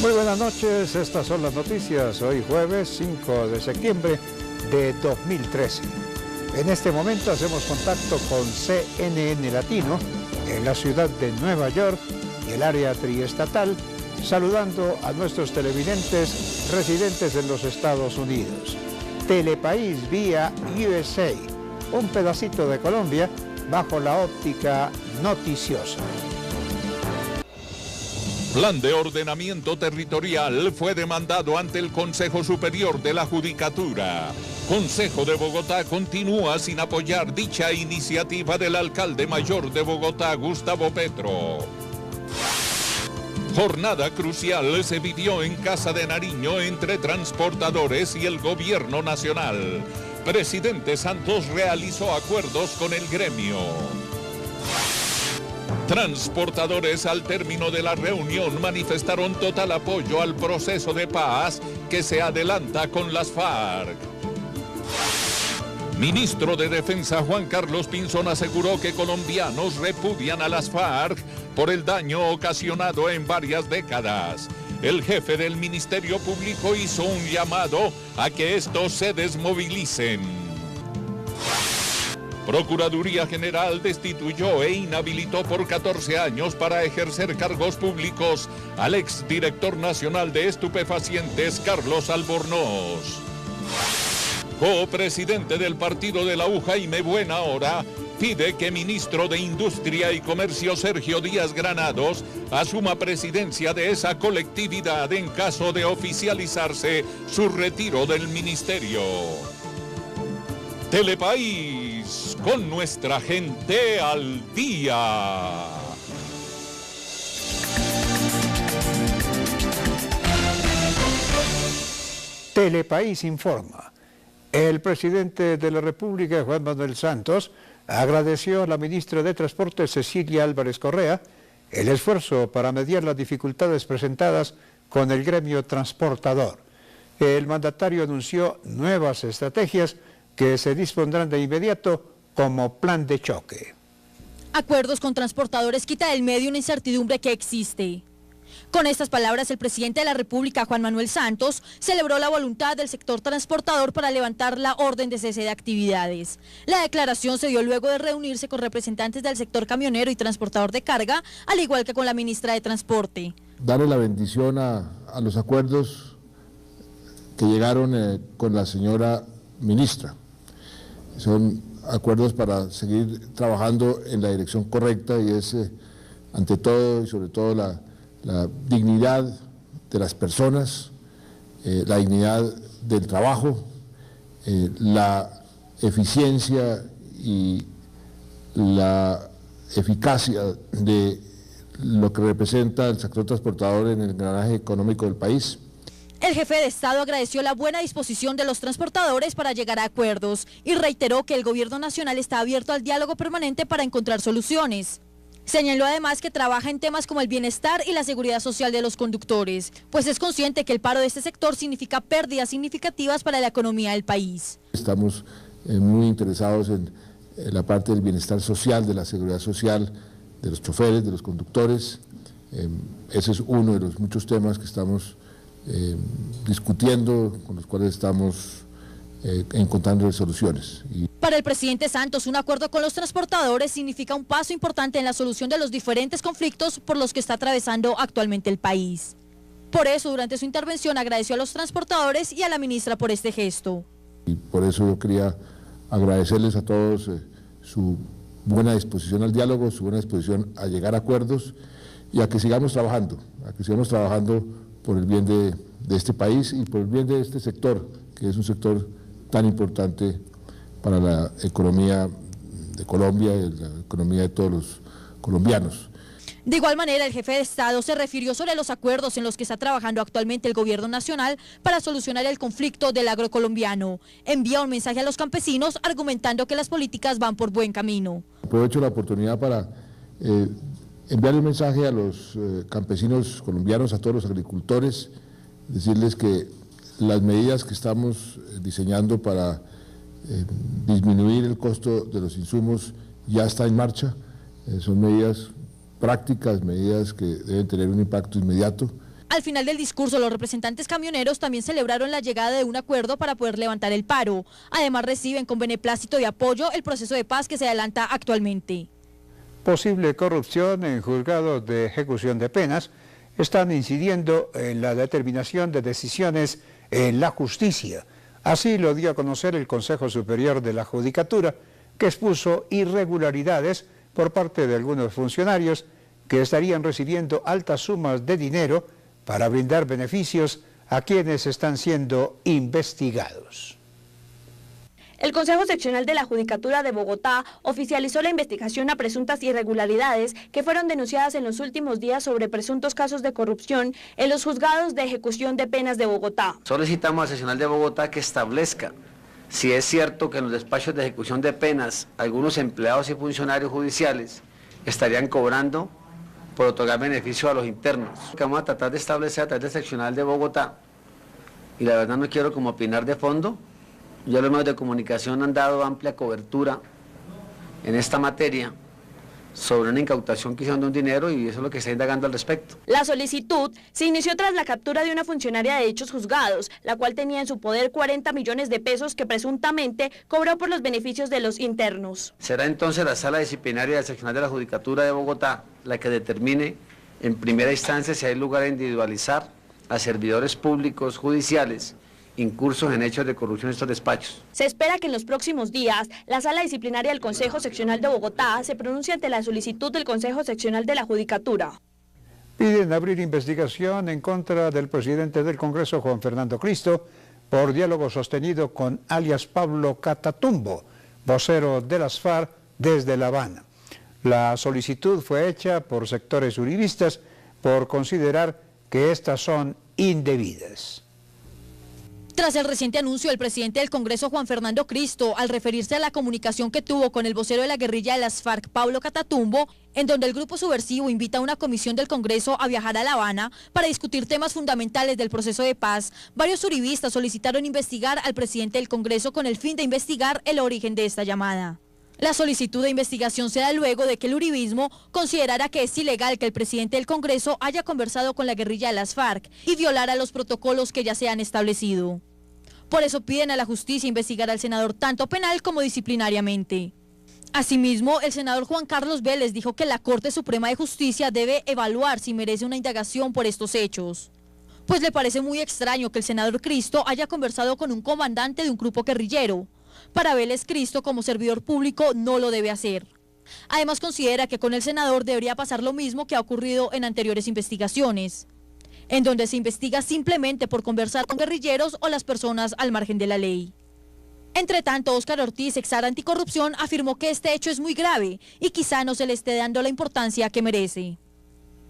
Muy buenas noches, estas son las noticias, hoy jueves 5 de septiembre de 2013. En este momento hacemos contacto con CNN Latino en la ciudad de Nueva York y el área triestatal, saludando a nuestros televidentes residentes en los Estados Unidos. Telepaís vía USA, un pedacito de Colombia bajo la óptica noticiosa. Plan de ordenamiento territorial fue demandado ante el Consejo Superior de la Judicatura. Consejo de Bogotá continúa sin apoyar dicha iniciativa del alcalde mayor de Bogotá, Gustavo Petro. Jornada crucial se vivió en Casa de Nariño entre transportadores y el gobierno nacional. Presidente Santos realizó acuerdos con el gremio. Transportadores al término de la reunión manifestaron total apoyo al proceso de paz que se adelanta con las FARC. Ministro de Defensa Juan Carlos Pinzón aseguró que colombianos repudian a las FARC por el daño ocasionado en varias décadas. El jefe del Ministerio Público hizo un llamado a que estos se desmovilicen. Procuraduría General destituyó e inhabilitó por 14 años para ejercer cargos públicos al exdirector nacional de estupefacientes, Carlos Albornoz. Copresidente del partido de la U, Jaime Buenahora, pide que ministro de Industria y Comercio, Sergio Díaz Granados, asuma presidencia de esa colectividad en caso de oficializarse su retiro del ministerio. Telepaís, con nuestra gente al día. Telepaís informa. El presidente de la República, Juan Manuel Santos, agradeció a la ministra de Transporte, Cecilia Álvarez Correa, el esfuerzo para mediar las dificultades presentadas con el gremio transportador. El mandatario anunció nuevas estrategias que se dispondrán de inmediato como plan de choque. Acuerdos con transportadores quita del medio una incertidumbre que existe. Con estas palabras, el presidente de la República, Juan Manuel Santos, celebró la voluntad del sector transportador para levantar la orden de cese de actividades. La declaración se dio luego de reunirse con representantes del sector camionero y transportador de carga, al igual que con la ministra de Transporte. Darle la bendición a los acuerdos que llegaron con la señora ministra. Son acuerdos para seguir trabajando en la dirección correcta y es, ante todo y sobre todo, la dignidad de las personas, la dignidad del trabajo, la eficiencia y la eficacia de lo que representa el sector transportador en el engranaje económico del país. El jefe de Estado agradeció la buena disposición de los transportadores para llegar a acuerdos y reiteró que el gobierno nacional está abierto al diálogo permanente para encontrar soluciones. Señaló además que trabaja en temas como el bienestar y la seguridad social de los conductores, pues es consciente que el paro de este sector significa pérdidas significativas para la economía del país. Estamos muy interesados en la parte del bienestar social, de la seguridad social, de los choferes, de los conductores. Ese es uno de los muchos temas que estamos discutiendo, con los cuales estamos encontrando soluciones. Para el presidente Santos, un acuerdo con los transportadores significa un paso importante en la solución de los diferentes conflictos por los que está atravesando actualmente el país. Por eso, durante su intervención, agradeció a los transportadores y a la ministra por este gesto. Y por eso yo quería agradecerles a todos su buena disposición al diálogo, su buena disposición a llegar a acuerdos y a que sigamos trabajando por el bien de este país y por el bien de este sector, que es un sector tan importante para la economía de Colombia y la economía de todos los colombianos. De igual manera, el jefe de Estado se refirió sobre los acuerdos en los que está trabajando actualmente el gobierno nacional para solucionar el conflicto del agrocolombiano. Envía un mensaje a los campesinos argumentando que las políticas van por buen camino. Aprovecho la oportunidad para enviar un mensaje a los campesinos colombianos, a todos los agricultores, decirles que las medidas que estamos diseñando para disminuir el costo de los insumos ya está en marcha, son medidas prácticas, medidas que deben tener un impacto inmediato Al final del discurso, los representantes camioneros también celebraron la llegada de un acuerdo para poder levantar el paro. Además, reciben con beneplácito y apoyo el proceso de paz que se adelanta actualmente. Posible corrupción en juzgados de ejecución de penas están incidiendo en la determinación de decisiones en la justicia. Así lo dio a conocer el Consejo Superior de la Judicatura, que expuso irregularidades por parte de algunos funcionarios que estarían recibiendo altas sumas de dinero para brindar beneficios a quienes están siendo investigados. El Consejo Seccional de la Judicatura de Bogotá oficializó la investigación a presuntas irregularidades que fueron denunciadas en los últimos días sobre presuntos casos de corrupción en los juzgados de ejecución de penas de Bogotá. Solicitamos al Seccional de Bogotá que establezca si es cierto que en los despachos de ejecución de penas algunos empleados y funcionarios judiciales estarían cobrando por otorgar beneficio a los internos. Vamos a tratar de establecer a través del Seccional de Bogotá, y la verdad no quiero como opinar de fondo. Ya los medios de comunicación han dado amplia cobertura en esta materia sobre una incautación que hicieron de un dinero y eso es lo que está indagando al respecto. La solicitud se inició tras la captura de una funcionaria de dichos juzgados, la cual tenía en su poder 40 millones de pesos que presuntamente cobró por los beneficios de los internos. Será entonces la Sala Disciplinaria del Seccional de la Judicatura de Bogotá la que determine en primera instancia si hay lugar a individualizar a servidores públicos judiciales incursos en hechos de corrupción en estos despachos. Se espera que en los próximos días la Sala Disciplinaria del Consejo Seccional de Bogotá se pronuncie ante la solicitud del Consejo Seccional de la Judicatura. Piden abrir investigación en contra del presidente del Congreso, Juan Fernando Cristo, por diálogo sostenido con alias Pablo Catatumbo, vocero de las FARC desde La Habana. La solicitud fue hecha por sectores uribistas por considerar que estas son indebidas. Tras el reciente anuncio del presidente del Congreso, Juan Fernando Cristo, al referirse a la comunicación que tuvo con el vocero de la guerrilla de las FARC, Pablo Catatumbo, en donde el grupo subversivo invita a una comisión del Congreso a viajar a La Habana para discutir temas fundamentales del proceso de paz, varios uribistas solicitaron investigar al presidente del Congreso con el fin de investigar el origen de esta llamada. La solicitud de investigación se da luego de que el uribismo considerara que es ilegal que el presidente del Congreso haya conversado con la guerrilla de las FARC y violara los protocolos que ya se han establecido. Por eso piden a la justicia investigar al senador tanto penal como disciplinariamente. Asimismo, el senador Juan Carlos Vélez dijo que la Corte Suprema de Justicia debe evaluar si merece una indagación por estos hechos, pues le parece muy extraño que el senador Cristo haya conversado con un comandante de un grupo guerrillero. Para Vélez, Cristo como servidor público no lo debe hacer. Además, considera que con el senador debería pasar lo mismo que ha ocurrido en anteriores investigaciones, en donde se investiga simplemente por conversar con guerrilleros o las personas al margen de la ley. Entre tanto, Óscar Ortiz, ex Ara Anticorrupción, afirmó que este hecho es muy grave y quizá no se le esté dando la importancia que merece.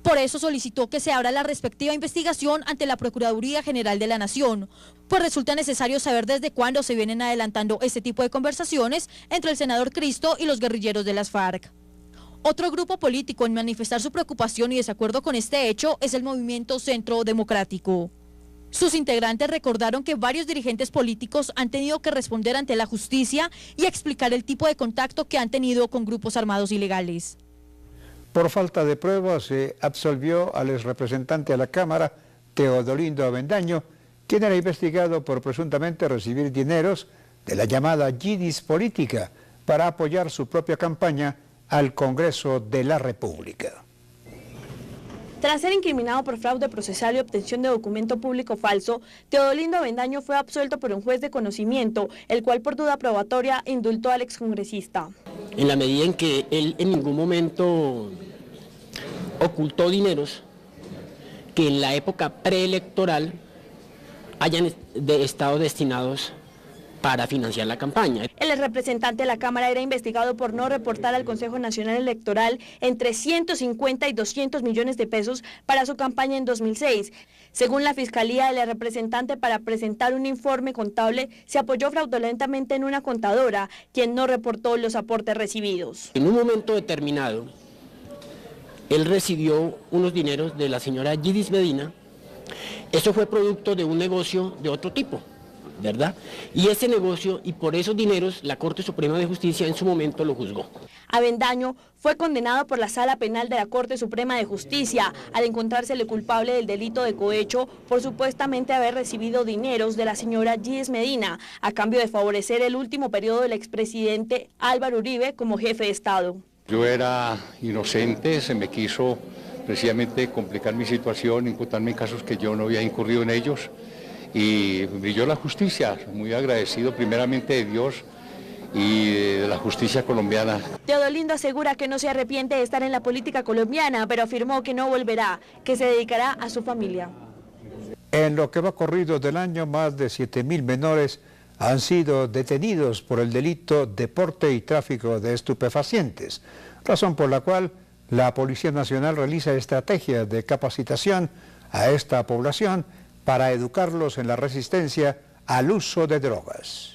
Por eso solicitó que se abra la respectiva investigación ante la Procuraduría General de la Nación, pues resulta necesario saber desde cuándo se vienen adelantando este tipo de conversaciones entre el senador Cristo y los guerrilleros de las FARC. Otro grupo político en manifestar su preocupación y desacuerdo con este hecho es el Movimiento Centro Democrático. Sus integrantes recordaron que varios dirigentes políticos han tenido que responder ante la justicia y explicar el tipo de contacto que han tenido con grupos armados ilegales. Por falta de pruebas se absolvió al exrepresentante a la Cámara, Teodolindo Avendaño, quien era investigado por presuntamente recibir dineros de la llamada Yidis política para apoyar su propia campaña al Congreso de la República. Tras ser incriminado por fraude procesal y obtención de documento público falso, Teodolindo Avendaño fue absuelto por un juez de conocimiento, el cual por duda probatoria indultó al excongresista. En la medida en que él en ningún momento ocultó dineros que en la época preelectoral hayan estado destinados para financiar la campaña. El representante de la Cámara era investigado por no reportar al Consejo Nacional Electoral entre 150 y 200 millones de pesos para su campaña en 2006. Según la Fiscalía, el representante, para presentar un informe contable, se apoyó fraudulentamente en una contadora, quien no reportó los aportes recibidos. En un momento determinado, él recibió unos dineros de la señora Yidis Medina. Eso fue producto de un negocio de otro tipo. ¿verdad? Y ese negocio, y por esos dineros, la Corte Suprema de Justicia en su momento lo juzgó. Avendaño fue condenado por la Sala Penal de la Corte Suprema de Justicia al encontrársele culpable del delito de cohecho por supuestamente haber recibido dineros de la señora Gis Medina a cambio de favorecer el último periodo del expresidente Álvaro Uribe como jefe de Estado. Yo era inocente, se me quiso precisamente complicar mi situación, imputarme en casos que yo no había incurrido en ellos, y brilló la justicia, muy agradecido primeramente de Dios y de la justicia colombiana. Teodolindo asegura que no se arrepiente de estar en la política colombiana, pero afirmó que no volverá, que se dedicará a su familia. En lo que va corrido del año, más de 7.000 menores han sido detenidos por el delito de porte y tráfico de estupefacientes, razón por la cual la Policía Nacional realiza estrategias de capacitación a esta población para educarlos en la resistencia al uso de drogas.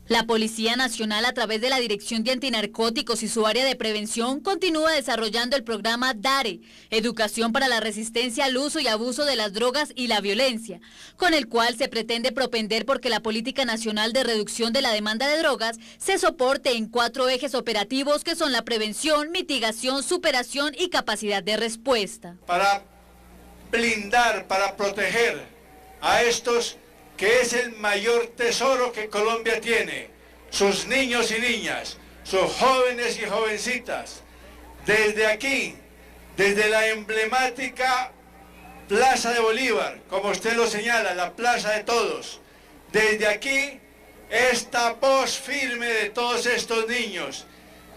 La Policía Nacional, a través de la Dirección de Antinarcóticos y su área de prevención, continúa desarrollando el programa DARE, Educación para la Resistencia al Uso y Abuso de las Drogas y la Violencia, con el cual se pretende propender porque la Política Nacional de Reducción de la Demanda de Drogas se soporte en 4 ejes operativos que son la prevención, mitigación, superación y capacidad de respuesta. Para blindar, para proteger a estos que es el mayor tesoro que Colombia tiene, sus niños y niñas, sus jóvenes y jovencitas. Desde aquí, desde la emblemática Plaza de Bolívar, como usted lo señala, la plaza de todos, desde aquí, esta voz firme de todos estos niños,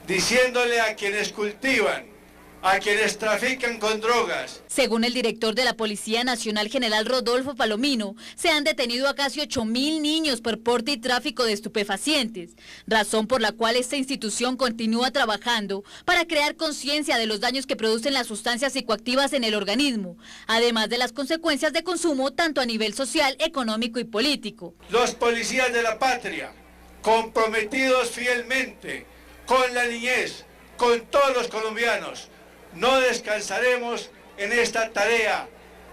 diciéndole a quienes cultivan, a quienes trafican con drogas. Según el director de la Policía Nacional, general Rodolfo Palomino, se han detenido a casi 8.000 niños por porte y tráfico de estupefacientes, razón por la cual esta institución continúa trabajando para crear conciencia de los daños que producen las sustancias psicoactivas en el organismo, además de las consecuencias de consumo tanto a nivel social, económico y político. Los policías de la patria, comprometidos fielmente con la niñez, con todos los colombianos, no descansaremos en esta tarea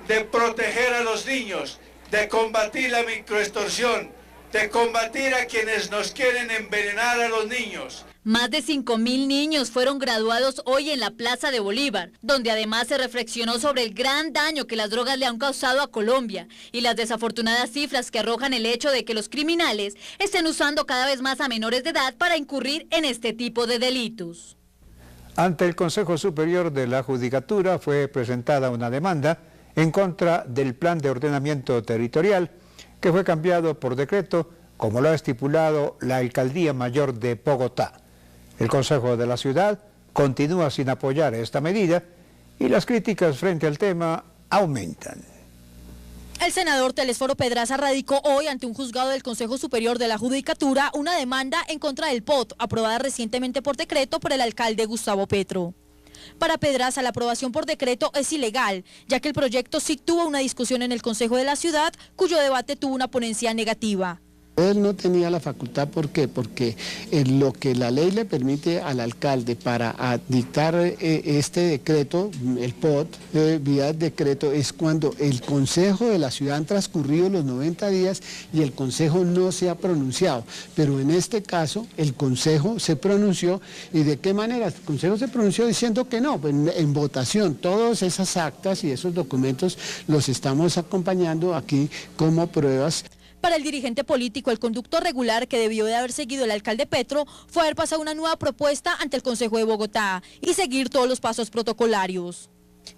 de proteger a los niños, de combatir la microextorsión, de combatir a quienes nos quieren envenenar a los niños. Más de 5.000 niños fueron graduados hoy en la Plaza de Bolívar, donde además se reflexionó sobre el gran daño que las drogas le han causado a Colombia y las desafortunadas cifras que arrojan el hecho de que los criminales estén usando cada vez más a menores de edad para incurrir en este tipo de delitos. Ante el Consejo Superior de la Judicatura fue presentada una demanda en contra del Plan de Ordenamiento Territorial que fue cambiado por decreto, como lo ha estipulado la Alcaldía Mayor de Bogotá. El Consejo de la Ciudad continúa sin apoyar esta medida y las críticas frente al tema aumentan. El senador Telesforo Pedraza radicó hoy ante un juzgado del Consejo Superior de la Judicatura una demanda en contra del POT, aprobada recientemente por decreto por el alcalde Gustavo Petro. Para Pedraza, la aprobación por decreto es ilegal, ya que el proyecto sí tuvo una discusión en el Consejo de la Ciudad, cuyo debate tuvo una ponencia negativa. Él no tenía la facultad, ¿por qué? Porque lo que la ley le permite al alcalde para dictar este decreto, el POT, vía decreto, es cuando el Consejo de la Ciudad han transcurrido los 90 días y el Consejo no se ha pronunciado. Pero en este caso, el Consejo se pronunció, ¿y de qué manera? El Consejo se pronunció diciendo que no, en votación. Todas esas actas y esos documentos los estamos acompañando aquí como pruebas. Para el dirigente político, el conducto regular que debió de haber seguido el alcalde Petro fue haber pasado una nueva propuesta ante el Consejo de Bogotá y seguir todos los pasos protocolarios.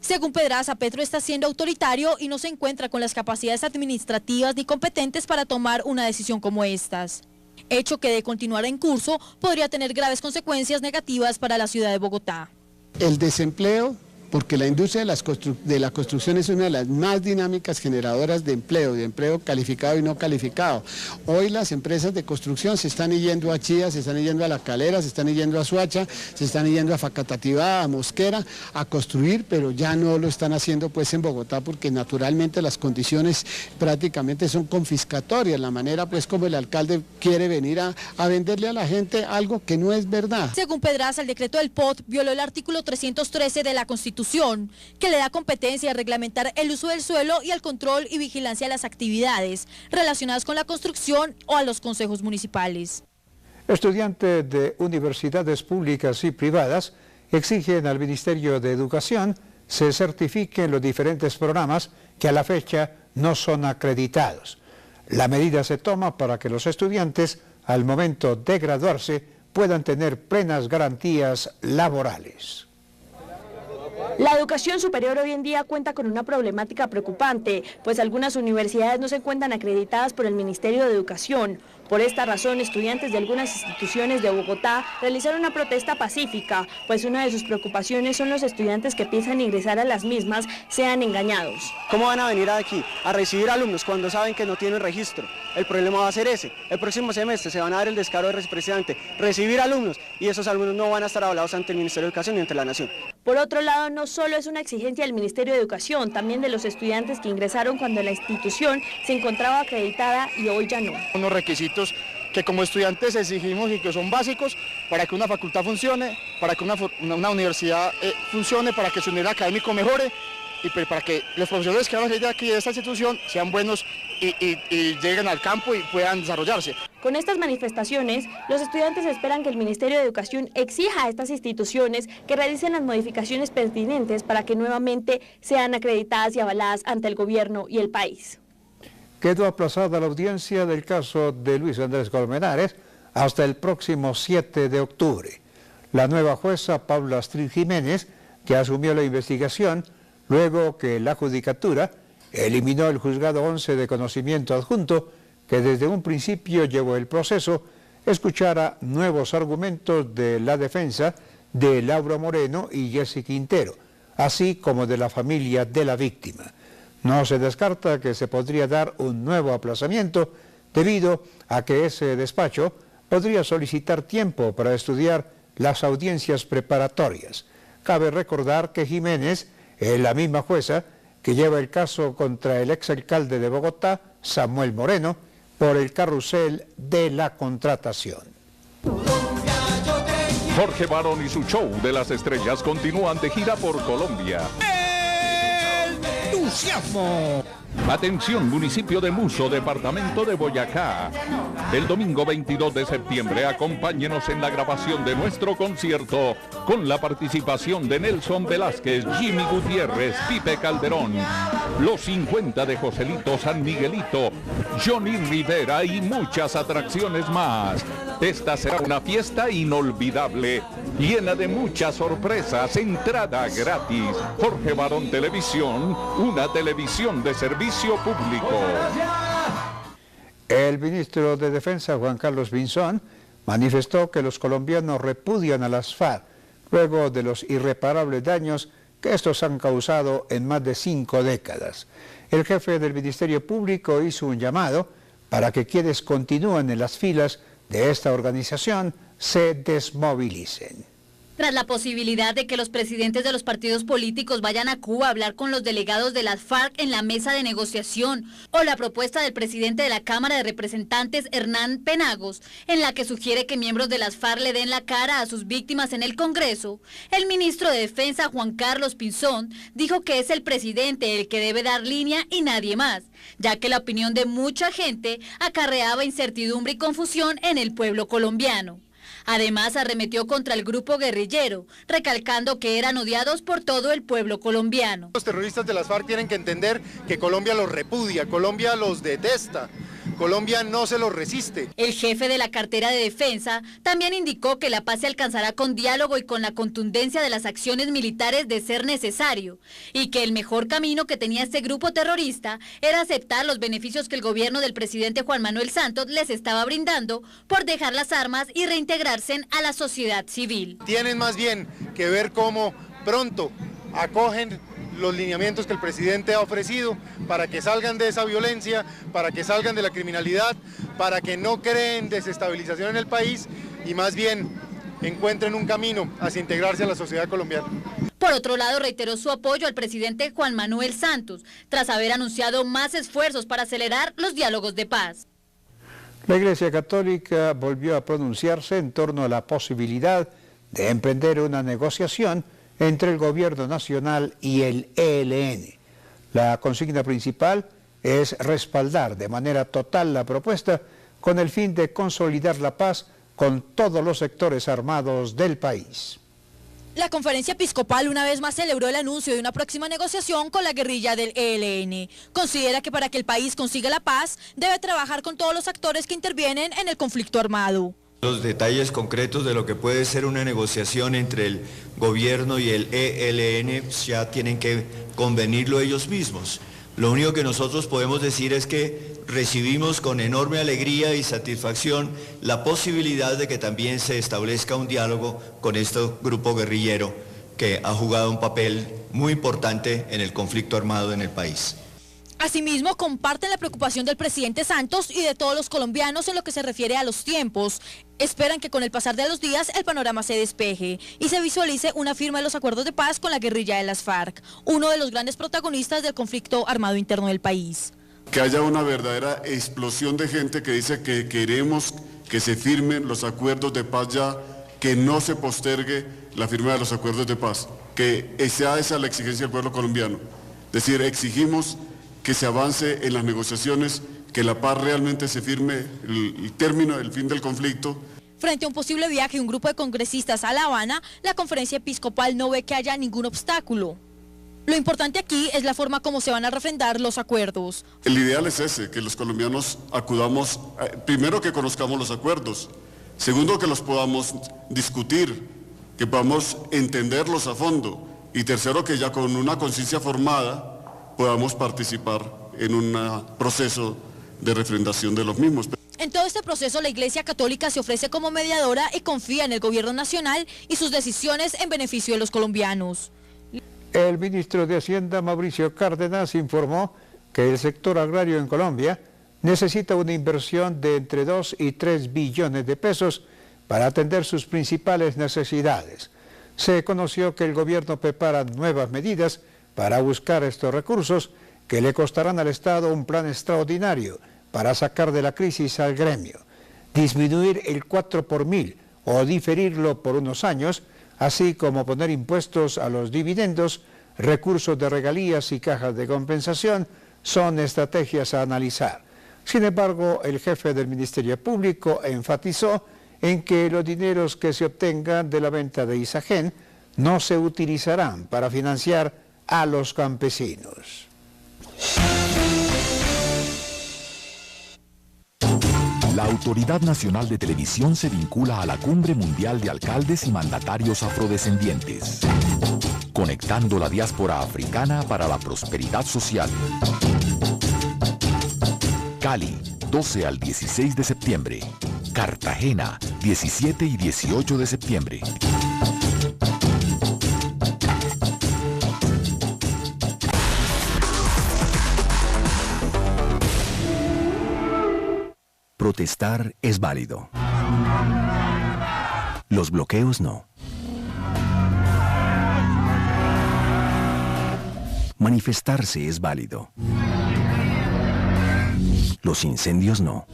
Según Pedraza, Petro está siendo autoritario y no se encuentra con las capacidades administrativas ni competentes para tomar una decisión como estas. Hecho que de continuar en curso podría tener graves consecuencias negativas para la ciudad de Bogotá. El desempleo, porque la industria de la construcción es una de las más dinámicas generadoras de empleo calificado y no calificado. Hoy las empresas de construcción se están yendo a Chía, se están yendo a La Calera, se están yendo a Soacha, se están yendo a Facatativá, a Mosquera, a construir, pero ya no lo están haciendo pues en Bogotá, porque naturalmente las condiciones prácticamente son confiscatorias, la manera pues como el alcalde quiere venir a venderle a la gente algo que no es verdad. Según Pedraza, el decreto del POT violó el artículo 313 de la Constitución institución, que le da competencia a reglamentar el uso del suelo y el control y vigilancia de las actividades relacionadas con la construcción o a los consejos municipales. Estudiantes de universidades públicas y privadas exigen al Ministerio de Educación se certifiquen los diferentes programas que a la fecha no son acreditados. La medida se toma para que los estudiantes, al momento de graduarse, puedan tener plenas garantías laborales. La educación superior hoy en día cuenta con una problemática preocupante, pues algunas universidades no se encuentran acreditadas por el Ministerio de Educación. Por esta razón, estudiantes de algunas instituciones de Bogotá realizaron una protesta pacífica, pues una de sus preocupaciones son los estudiantes que piensan ingresar a las mismas sean engañados. ¿Cómo van a venir aquí a recibir alumnos cuando saben que no tienen registro? El problema va a ser ese. El próximo semestre se van a dar el descaro de precisamente recibir alumnos y esos alumnos no van a estar avalados ante el Ministerio de Educación ni ante la Nación. Por otro lado, no solo es una exigencia del Ministerio de Educación, también de los estudiantes que ingresaron cuando la institución se encontraba acreditada y hoy ya no. Unos requisitos que como estudiantes exigimos y que son básicos para que una facultad funcione, para que una universidad funcione, para que su nivel académico mejore y para que los profesores que van a salir de aquí de esta institución sean buenos y lleguen al campo y puedan desarrollarse. Con estas manifestaciones, los estudiantes esperan que el Ministerio de Educación exija a estas instituciones que realicen las modificaciones pertinentes para que nuevamente sean acreditadas y avaladas ante el gobierno y el país. Quedó aplazada la audiencia del caso de Luis Andrés Colmenares hasta el próximo 7 de octubre. La nueva jueza Paula Astrid Jiménez, que asumió la investigación luego que la Judicatura eliminó el Juzgado 11 de Conocimiento Adjunto, que desde un principio llevó el proceso, escuchara nuevos argumentos de la defensa de Laura Moreno y Jessy Quintero, así como de la familia de la víctima. No se descarta que se podría dar un nuevo aplazamiento debido a que ese despacho podría solicitar tiempo para estudiar las audiencias preparatorias. Cabe recordar que Jiménez es la misma jueza que lleva el caso contra el exalcalde de Bogotá, Samuel Moreno, por el carrusel de la contratación. Jorge Barón y su show de las estrellas continúan de gira por Colombia. ¡Entusiasmo! Atención, municipio de Muso, departamento de Boyacá. El domingo 22 de septiembre, acompáñenos en la grabación de nuestro concierto con la participación de Nelson Velázquez, Jimmy Gutiérrez, Pipe Calderón, los 50 de Joselito San Miguelito, Johnny Rivera y muchas atracciones más. Esta será una fiesta inolvidable, llena de muchas sorpresas, entrada gratis. Jorge Barón Televisión, una televisión de servicio público. El ministro de Defensa, Juan Carlos Pinzón, manifestó que los colombianos repudian a las FARC luego de los irreparables daños que estos han causado en más de 5 décadas. El jefe del Ministerio Público hizo un llamado para que quienes continúan en las filas de esta organización se desmovilicen. Tras la posibilidad de que los presidentes de los partidos políticos vayan a Cuba a hablar con los delegados de las FARC en la mesa de negociación, o la propuesta del presidente de la Cámara de Representantes, Hernán Penagos, en la que sugiere que miembros de las FARC le den la cara a sus víctimas en el Congreso, el ministro de Defensa, Juan Carlos Pinzón, dijo que es el presidente el que debe dar línea y nadie más, ya que la opinión de mucha gente acarreaba incertidumbre y confusión en el pueblo colombiano. Además, arremetió contra el grupo guerrillero, recalcando que eran odiados por todo el pueblo colombiano. Los terroristas de las FARC tienen que entender que Colombia los repudia, Colombia los detesta, Colombia no se los resiste. El jefe de la cartera de defensa también indicó que la paz se alcanzará con diálogo y con la contundencia de las acciones militares de ser necesario, y que el mejor camino que tenía este grupo terrorista era aceptar los beneficios que el gobierno del presidente Juan Manuel Santos les estaba brindando por dejar las armas y reintegrarse a la sociedad civil. Tienen más bien que ver cómo pronto acogen los lineamientos que el presidente ha ofrecido para que salgan de esa violencia, para que salgan de la criminalidad, para que no creen desestabilización en el país y más bien encuentren un camino hacia integrarse a la sociedad colombiana. Por otro lado, reiteró su apoyo al presidente Juan Manuel Santos, tras haber anunciado más esfuerzos para acelerar los diálogos de paz. La Iglesia Católica volvió a pronunciarse en torno a la posibilidad de emprender una negociación entre el gobierno nacional y el ELN. La consigna principal es respaldar de manera total la propuesta con el fin de consolidar la paz con todos los sectores armados del país. La conferencia episcopal una vez más celebró el anuncio de una próxima negociación con la guerrilla del ELN. Considera que para que el país consiga la paz, debe trabajar con todos los actores que intervienen en el conflicto armado. Los detalles concretos de lo que puede ser una negociación entre el gobierno y el ELN ya tienen que convenirlo ellos mismos. Lo único que nosotros podemos decir es que recibimos con enorme alegría y satisfacción la posibilidad de que también se establezca un diálogo con este grupo guerrillero que ha jugado un papel muy importante en el conflicto armado en el país. Asimismo, comparten la preocupación del presidente Santos y de todos los colombianos en lo que se refiere a los tiempos. Esperan que con el pasar de los días el panorama se despeje y se visualice una firma de los acuerdos de paz con la guerrilla de las FARC, uno de los grandes protagonistas del conflicto armado interno del país. Que haya una verdadera explosión de gente que dice que queremos que se firmen los acuerdos de paz ya, que no se postergue la firma de los acuerdos de paz, que sea esa la exigencia del pueblo colombiano. Es decir, exigimos que se avance en las negociaciones, que la paz realmente se firme, el término, el fin del conflicto. Frente a un posible viaje de un grupo de congresistas a La Habana, la conferencia episcopal no ve que haya ningún obstáculo. Lo importante aquí es la forma como se van a refrendar los acuerdos. El ideal es ese, que los colombianos acudamos, primero que conozcamos los acuerdos, segundo que los podamos discutir, que podamos entenderlos a fondo y tercero que ya con una conciencia formada podamos participar en un proceso de refrendación de los mismos. En todo este proceso la Iglesia Católica se ofrece como mediadora y confía en el gobierno nacional y sus decisiones en beneficio de los colombianos. El ministro de Hacienda, Mauricio Cárdenas, informó que el sector agrario en Colombia necesita una inversión de entre 2 y 3 billones de pesos para atender sus principales necesidades. Se conoció que el gobierno prepara nuevas medidas para buscar estos recursos que le costarán al Estado un plan extraordinario para sacar de la crisis al gremio, disminuir el 4 por mil o diferirlo por unos años, así como poner impuestos a los dividendos, recursos de regalías y cajas de compensación, son estrategias a analizar. Sin embargo, el jefe del Ministerio Público enfatizó en que los dineros que se obtengan de la venta de Isagen no se utilizarán para financiar a los campesinos. La Autoridad Nacional de Televisión se vincula a la Cumbre Mundial de Alcaldes y Mandatarios Afrodescendientes, conectando la diáspora africana para la prosperidad social. Cali, 12 al 16 de septiembre. Cartagena, 17 y 18 de septiembre. Protestar es válido. Los bloqueos no. Manifestarse es válido. Los incendios no.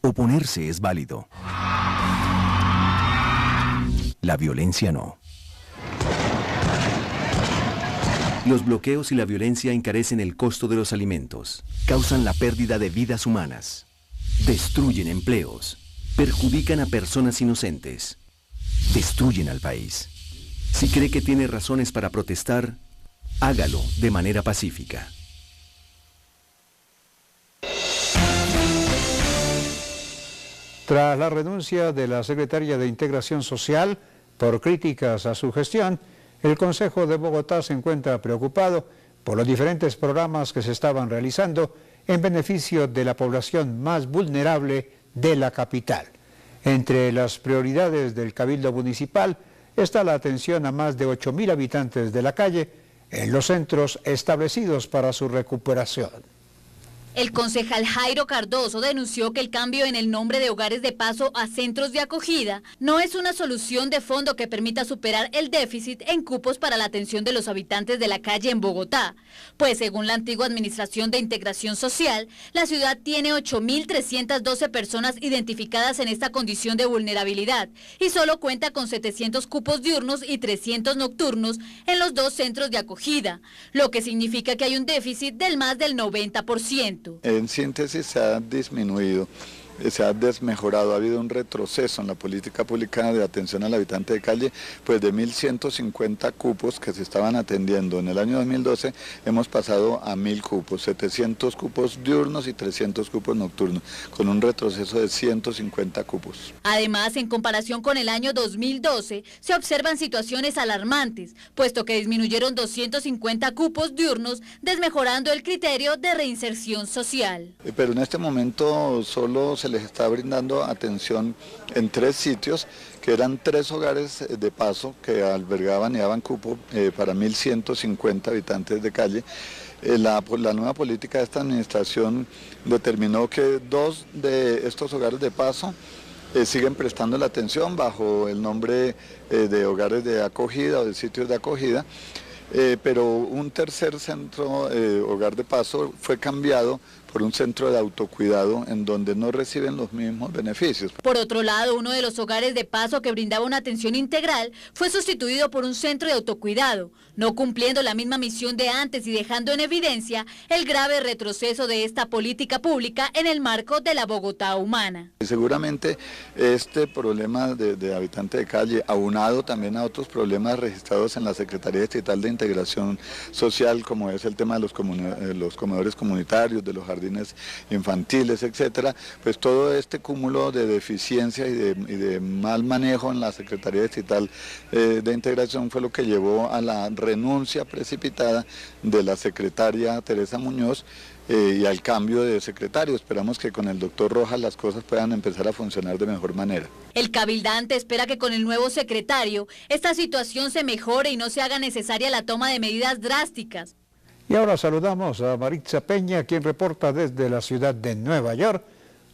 Oponerse es válido. La violencia no. Los bloqueos y la violencia encarecen el costo de los alimentos, causan la pérdida de vidas humanas, destruyen empleos, perjudican a personas inocentes, destruyen al país. Si cree que tiene razones para protestar, hágalo de manera pacífica. Tras la renuncia de la secretaria de Integración Social por críticas a su gestión, el Consejo de Bogotá se encuentra preocupado por los diferentes programas que se estaban realizando en beneficio de la población más vulnerable de la capital. Entre las prioridades del Cabildo Municipal está la atención a más de 8.000 habitantes de la calle en los centros establecidos para su recuperación. El concejal Jairo Cardoso denunció que el cambio en el nombre de hogares de paso a centros de acogida no es una solución de fondo que permita superar el déficit en cupos para la atención de los habitantes de la calle en Bogotá, pues según la antigua Administración de Integración Social, la ciudad tiene 8.312 personas identificadas en esta condición de vulnerabilidad y solo cuenta con 700 cupos diurnos y 300 nocturnos en los 2 centros de acogida, lo que significa que hay un déficit del más del 90%. En síntesis, se ha disminuido, se ha desmejorado, ha habido un retroceso en la política pública de atención al habitante de calle, pues de 1.150 cupos que se estaban atendiendo en el año 2012, hemos pasado a 1.000 cupos, 700 cupos diurnos y 300 cupos nocturnos, con un retroceso de 150 cupos. Además, en comparación con el año 2012, se observan situaciones alarmantes, puesto que disminuyeron 250 cupos diurnos, desmejorando el criterio de reinserción social. Pero en este momento solo se les está brindando atención en 3 sitios, que eran 3 hogares de paso que albergaban y daban cupo para 1.150 habitantes de calle. La nueva política de esta administración determinó que 2 de estos hogares de paso siguen prestando la atención bajo el nombre de hogares de acogida o de sitios de acogida, pero un tercer centro, hogar de paso, fue cambiado por un centro de autocuidado en donde no reciben los mismos beneficios. Por otro lado, uno de los hogares de paso que brindaba una atención integral fue sustituido por un centro de autocuidado, no cumpliendo la misma misión de antes y dejando en evidencia el grave retroceso de esta política pública en el marco de la Bogotá humana. Seguramente este problema de habitante de calle, aunado también a otros problemas registrados en la Secretaría Distrital de Integración Social, como es el tema de los comedores comunitarios, de los jardines infantiles, etcétera, pues todo este cúmulo de deficiencia y de mal manejo en la Secretaría Distrital de Integración fue lo que llevó a la renuncia precipitada de la secretaria Teresa Muñoz y al cambio de secretario. Esperamos que con el doctor Rojas las cosas puedan empezar a funcionar de mejor manera. El cabildante espera que con el nuevo secretario esta situación se mejore y no se haga necesaria la toma de medidas drásticas. Y ahora saludamos a Maritza Peña, quien reporta desde la ciudad de Nueva York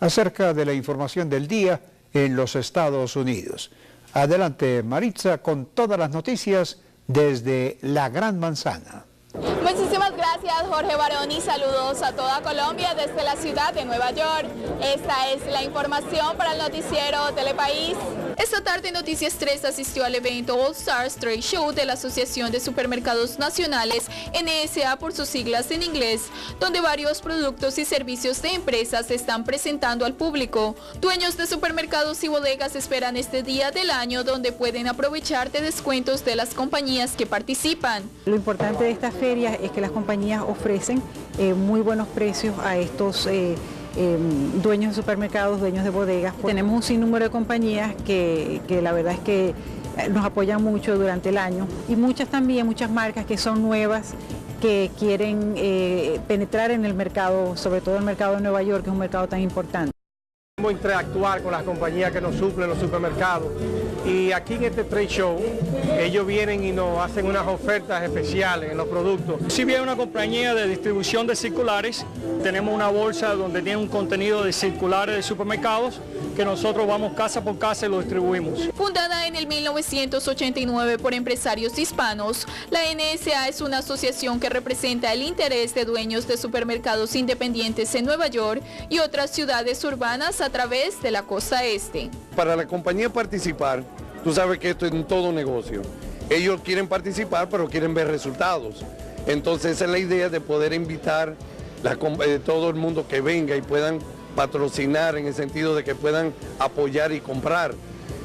acerca de la información del día en los Estados Unidos. Adelante, Maritza, con todas las noticias desde la Gran Manzana. Muchísimas gracias, Jorge Barón, y saludos a toda Colombia desde la ciudad de Nueva York. Esta es la información para el noticiero Telepaís. Esta tarde Noticias 3 asistió al evento All Stars Trade Show de la Asociación de Supermercados Nacionales, NSA por sus siglas en inglés, donde varios productos y servicios de empresas se están presentando al público. Dueños de supermercados y bodegas esperan este día del año donde pueden aprovechar de descuentos de las compañías que participan. Lo importante de esta feria es que las compañías ofrecen muy buenos precios a estos dueños de supermercados, dueños de bodegas. Tenemos un sinnúmero de compañías que la verdad es que nos apoyan mucho durante el año y muchas marcas que son nuevas, que quieren penetrar en el mercado, sobre todo el mercado de Nueva York, que es un mercado tan importante. Interactuar con las compañías que nos suplen los supermercados, y aquí en este trade show ellos vienen y nos hacen unas ofertas especiales en los productos. Si viene una compañía de distribución de circulares, tenemos una bolsa donde tiene un contenido de circulares de supermercados que nosotros vamos casa por casa y lo distribuimos. Fundada en el 1989 por empresarios hispanos, la NSA es una asociación que representa el interés de dueños de supermercados independientes en Nueva York y otras ciudades urbanas a través de la costa este. Para la compañía participar, tú sabes que esto es un todo negocio. Ellos quieren participar, pero quieren ver resultados. Entonces esa es la idea de poder invitar todo el mundo que venga y puedan patrocinar, en el sentido de que puedan apoyar y comprar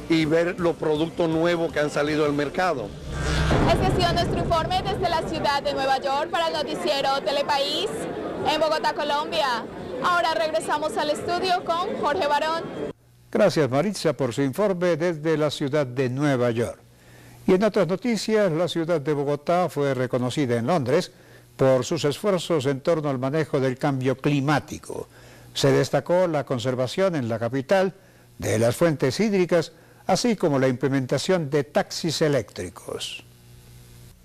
y ver los productos nuevos que han salido al mercado. Este ha sido nuestro informe desde la ciudad de Nueva York para el noticiero Telepaís en Bogotá, Colombia. Ahora regresamos al estudio con Jorge Barón. Gracias, Maritza, por su informe desde la ciudad de Nueva York. Y en otras noticias, la ciudad de Bogotá fue reconocida en Londres por sus esfuerzos en torno al manejo del cambio climático. Se destacó la conservación en la capital de las fuentes hídricas, así como la implementación de taxis eléctricos.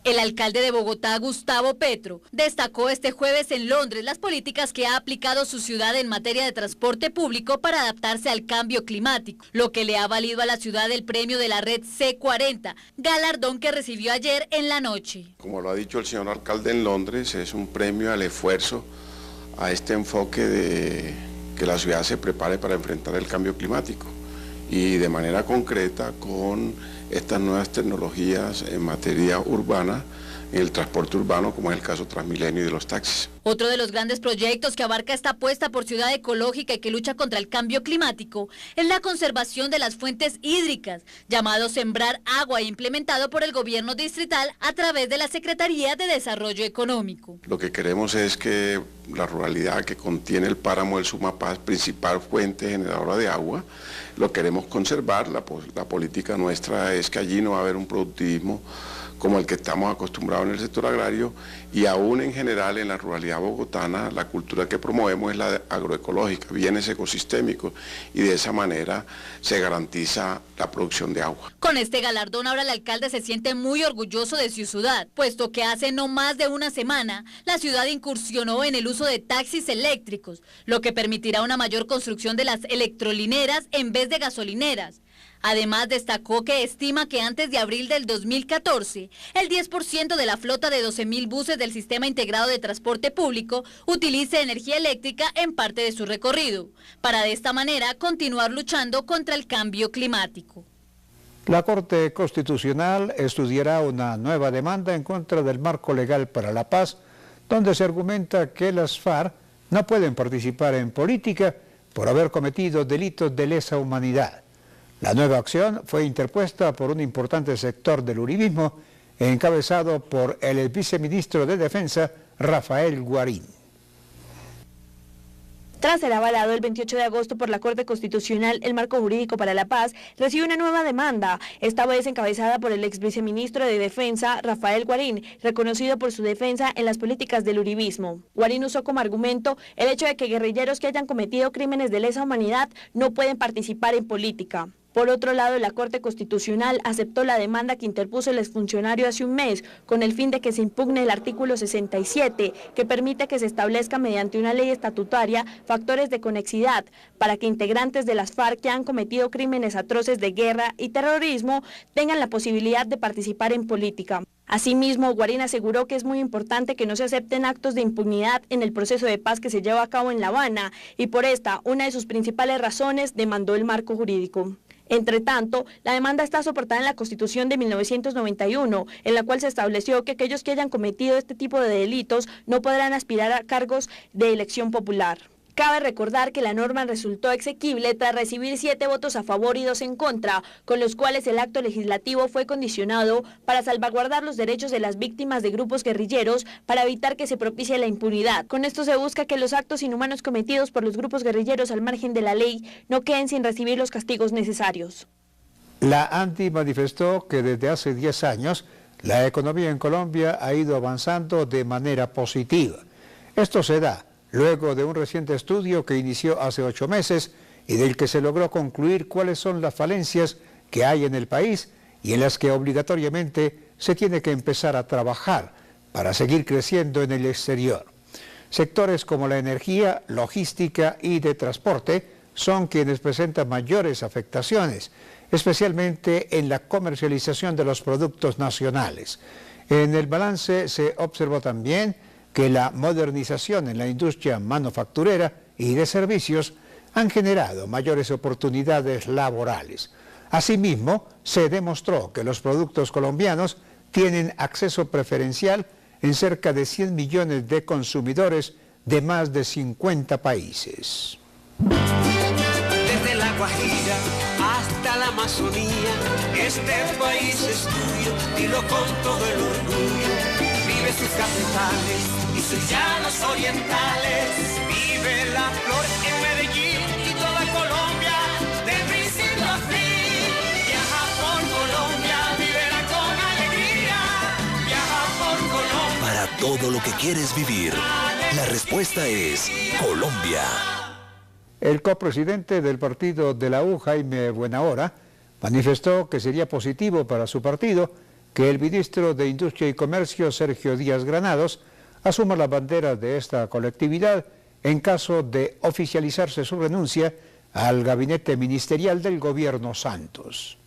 El alcalde de Bogotá, Gustavo Petro, destacó este jueves en Londres las políticas que ha aplicado su ciudad en materia de transporte público para adaptarse al cambio climático, lo que le ha valido a la ciudad el premio de la red C40, galardón que recibió ayer en la noche. Como lo ha dicho el señor alcalde en Londres, es un premio al esfuerzo, a este enfoque de que la ciudad se prepare para enfrentar el cambio climático y de manera concreta con estas nuevas tecnologías en materia urbana, en el transporte urbano, como es el caso Transmilenio y de los taxis. Otro de los grandes proyectos que abarca esta apuesta por ciudad ecológica y que lucha contra el cambio climático es la conservación de las fuentes hídricas, llamado Sembrar Agua, implementado por el gobierno distrital a través de la Secretaría de Desarrollo Económico. Lo que queremos es que la ruralidad que contiene el páramo del Sumapaz, principal fuente generadora de agua, lo queremos conservar. La política nuestra es que allí no va a haber un productivismo como el que estamos acostumbrados en el sector agrario, y aún en general en la ruralidad bogotana la cultura que promovemos es la agroecológica, bienes ecosistémicos, y de esa manera se garantiza la producción de agua. Con este galardón ahora el alcalde se siente muy orgulloso de su ciudad, puesto que hace no más de una semana la ciudad incursionó en el uso de taxis eléctricos, lo que permitirá una mayor construcción de las electrolineras en vez de gasolineras. Además, destacó que estima que antes de abril del 2014, el 10% de la flota de 12.000 buses del Sistema Integrado de Transporte Público utilice energía eléctrica en parte de su recorrido, para de esta manera continuar luchando contra el cambio climático. La Corte Constitucional estudiará una nueva demanda en contra del Marco Legal para la Paz, donde se argumenta que las FARC no pueden participar en política por haber cometido delitos de lesa humanidad. La nueva acción fue interpuesta por un importante sector del uribismo, encabezado por el viceministro de Defensa, Rafael Guarín. Tras ser avalado el 28 de agosto por la Corte Constitucional, el Marco Jurídico para la Paz recibe una nueva demanda, esta vez encabezada por el ex viceministro de Defensa, Rafael Guarín, reconocido por su defensa en las políticas del uribismo. Guarín usó como argumento el hecho de que guerrilleros que hayan cometido crímenes de lesa humanidad no pueden participar en política. Por otro lado, la Corte Constitucional aceptó la demanda que interpuso el exfuncionario hace un mes, con el fin de que se impugne el artículo 67, que permite que se establezca mediante una ley estatutaria factores de conexidad para que integrantes de las FARC que han cometido crímenes atroces de guerra y terrorismo tengan la posibilidad de participar en política. Asimismo, Guarín aseguró que es muy importante que no se acepten actos de impunidad en el proceso de paz que se lleva a cabo en La Habana, y por esta, una de sus principales razones, demandó el marco jurídico. Entre tanto, la demanda está soportada en la Constitución de 1991, en la cual se estableció que aquellos que hayan cometido este tipo de delitos no podrán aspirar a cargos de elección popular. Cabe recordar que la norma resultó exequible tras recibir 7 votos a favor y 2 en contra, con los cuales el acto legislativo fue condicionado para salvaguardar los derechos de las víctimas de grupos guerrilleros para evitar que se propicie la impunidad. Con esto se busca que los actos inhumanos cometidos por los grupos guerrilleros al margen de la ley no queden sin recibir los castigos necesarios. La ANTI manifestó que desde hace 10 años la economía en Colombia ha ido avanzando de manera positiva. Esto se da luego de un reciente estudio que inició hace 8 meses y del que se logró concluir cuáles son las falencias que hay en el país y en las que obligatoriamente se tiene que empezar a trabajar para seguir creciendo en el exterior. Sectores como la energía, logística y de transporte son quienes presentan mayores afectaciones, especialmente en la comercialización de los productos nacionales. En el balance se observó también que la modernización en la industria manufacturera y de servicios han generado mayores oportunidades laborales. Asimismo, se demostró que los productos colombianos tienen acceso preferencial en cerca de 100 millones de consumidores de más de 50 países. Desde la Guajira hasta la Amazonía, este país es tuyo, dilo con todo el orgullo. Vive sus capitales y sus llanos orientales, vive la flor en Medellín y toda Colombia, de principio a fin. Viaja por Colombia, vívela con alegría, viaja por Colombia. Para todo lo que quieres vivir, la respuesta es Colombia. El copresidente del partido de la U, Jaime Buenahora, manifestó que sería positivo para su partido que el ministro de Industria y Comercio, Sergio Díaz Granados, asuma la bandera de esta colectividad en caso de oficializarse su renuncia al gabinete ministerial del gobierno Santos.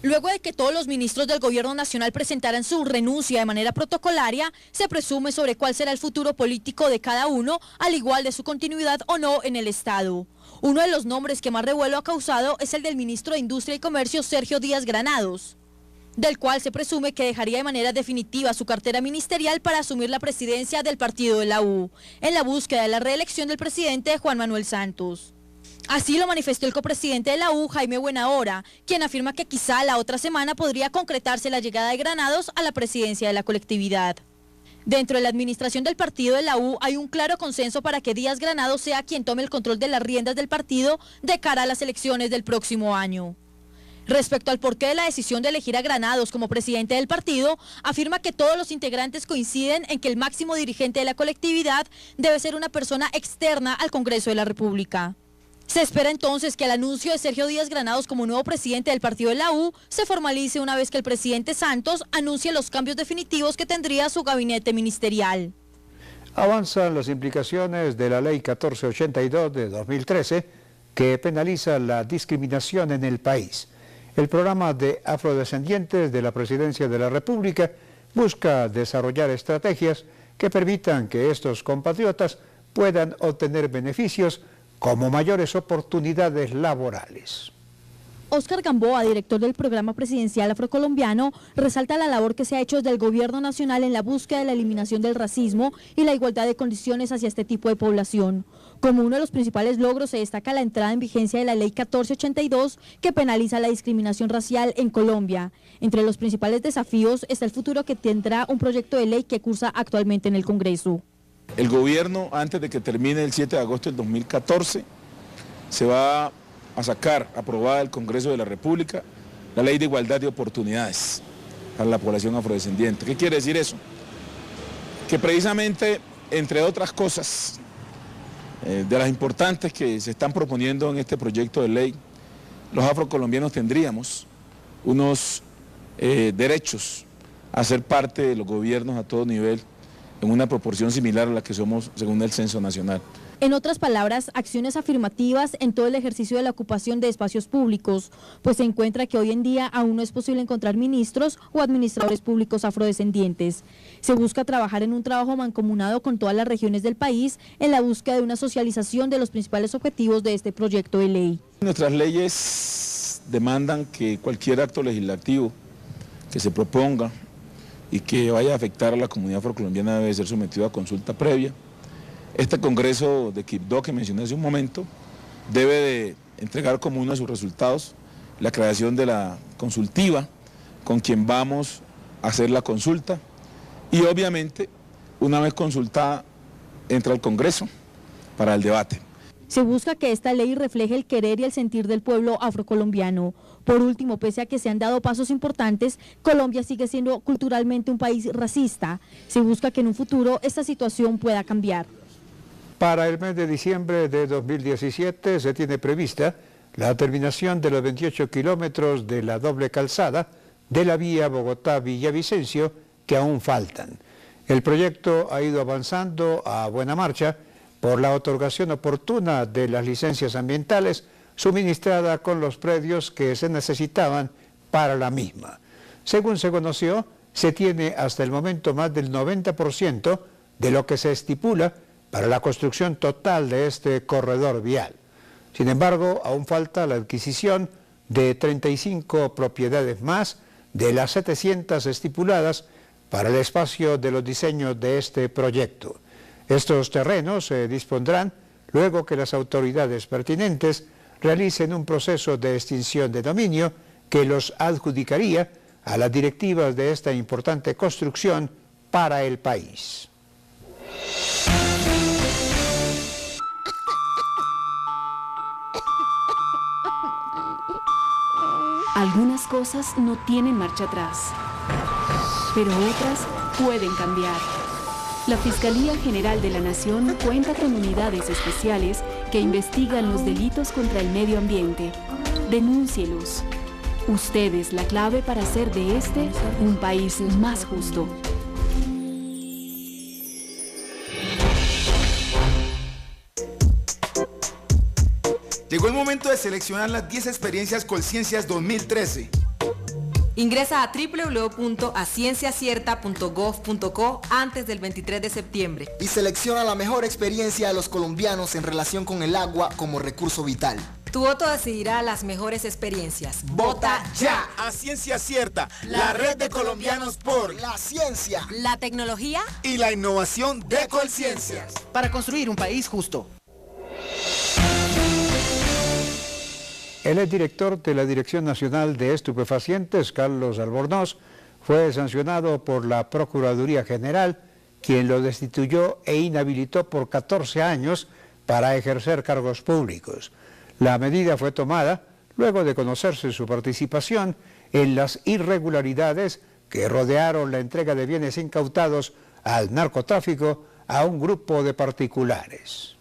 Luego de que todos los ministros del gobierno nacional presentaran su renuncia de manera protocolaria, se presume sobre cuál será el futuro político de cada uno, al igual de su continuidad o no en el Estado. Uno de los nombres que más revuelo ha causado es el del ministro de Industria y Comercio, Sergio Díaz Granados, del cual se presume que dejaría de manera definitiva su cartera ministerial para asumir la presidencia del partido de la U, en la búsqueda de la reelección del presidente Juan Manuel Santos. Así lo manifestó el copresidente de la U, Jaime Buenahora, quien afirma que quizá la otra semana podría concretarse la llegada de Granados a la presidencia de la colectividad. Dentro de la administración del partido de la U hay un claro consenso para que Díaz Granados sea quien tome el control de las riendas del partido de cara a las elecciones del próximo año. Respecto al porqué de la decisión de elegir a Granados como presidente del partido, afirma que todos los integrantes coinciden en que el máximo dirigente de la colectividad debe ser una persona externa al Congreso de la República. Se espera entonces que el anuncio de Sergio Díaz Granados como nuevo presidente del partido de la U se formalice una vez que el presidente Santos anuncie los cambios definitivos que tendría su gabinete ministerial. Avanzan las implicaciones de la Ley 1482 de 2013 que penaliza la discriminación en el país. El programa de afrodescendientes de la Presidencia de la República busca desarrollar estrategias que permitan que estos compatriotas puedan obtener beneficios como mayores oportunidades laborales. Óscar Gamboa, director del programa presidencial afrocolombiano, resalta la labor que se ha hecho desde el gobierno nacional en la búsqueda de la eliminación del racismo y la igualdad de condiciones hacia este tipo de población. Como uno de los principales logros se destaca la entrada en vigencia de la Ley 1482 que penaliza la discriminación racial en Colombia. Entre los principales desafíos está el futuro que tendrá un proyecto de ley que cursa actualmente en el Congreso. El gobierno, antes de que termine el 7 de agosto del 2014, se va a sacar aprobada del Congreso de la República la Ley de Igualdad de Oportunidades para la población afrodescendiente. ¿Qué quiere decir eso? Que precisamente, entre otras cosas, de las importantes que se están proponiendo en este proyecto de ley, los afrocolombianos tendríamos unos derechos a ser parte de los gobiernos a todo nivel, en una proporción similar a la que somos según el Censo Nacional. En otras palabras, acciones afirmativas en todo el ejercicio de la ocupación de espacios públicos, pues se encuentra que hoy en día aún no es posible encontrar ministros o administradores públicos afrodescendientes. Se busca trabajar en un trabajo mancomunado con todas las regiones del país en la búsqueda de una socialización de los principales objetivos de este proyecto de ley. Nuestras leyes demandan que cualquier acto legislativo que se proponga y que vaya a afectar a la comunidad afrocolombiana debe ser sometido a consulta previa. Este Congreso de Quibdó que mencioné hace un momento debe de entregar como uno de sus resultados la creación de la consultiva con quien vamos a hacer la consulta y obviamente una vez consultada entra al Congreso para el debate. Se busca que esta ley refleje el querer y el sentir del pueblo afrocolombiano. Por último, pese a que se han dado pasos importantes, Colombia sigue siendo culturalmente un país racista. Se busca que en un futuro esta situación pueda cambiar. Para el mes de diciembre de 2017 se tiene prevista la terminación de los 28 kilómetros de la doble calzada de la vía Bogotá-Villavicencio que aún faltan. El proyecto ha ido avanzando a buena marcha por la otorgación oportuna de las licencias ambientales suministrada con los predios que se necesitaban para la misma. Según se conoció, se tiene hasta el momento más del 90% de lo que se estipula para la construcción total de este corredor vial. Sin embargo, aún falta la adquisición de 35 propiedades más de las 700 estipuladas para el espacio de los diseños de este proyecto. Estos terrenos se dispondrán luego que las autoridades pertinentes realicen un proceso de extinción de dominio que los adjudicaría a las directivas de esta importante construcción para el país. Algunas cosas no tienen marcha atrás, pero otras pueden cambiar. La Fiscalía General de la Nación cuenta con unidades especiales que investigan los delitos contra el medio ambiente. Denúncielos. Ustedes la clave para hacer de este un país más justo. Llegó el momento de seleccionar las 10 experiencias Colciencias 2013. Ingresa a www.acienciacierta.gov.co antes del 23 de septiembre. Y selecciona la mejor experiencia de los colombianos en relación con el agua como recurso vital. Tu voto decidirá las mejores experiencias. ¡Vota ya! A Ciencia Cierta, la red de colombianos por la ciencia, la tecnología y la innovación de Colciencias. Para construir un país justo. El exdirector de la Dirección Nacional de Estupefacientes, Carlos Albornoz, fue sancionado por la Procuraduría General, quien lo destituyó e inhabilitó por 14 años para ejercer cargos públicos. La medida fue tomada luego de conocerse su participación en las irregularidades que rodearon la entrega de bienes incautados al narcotráfico a un grupo de particulares.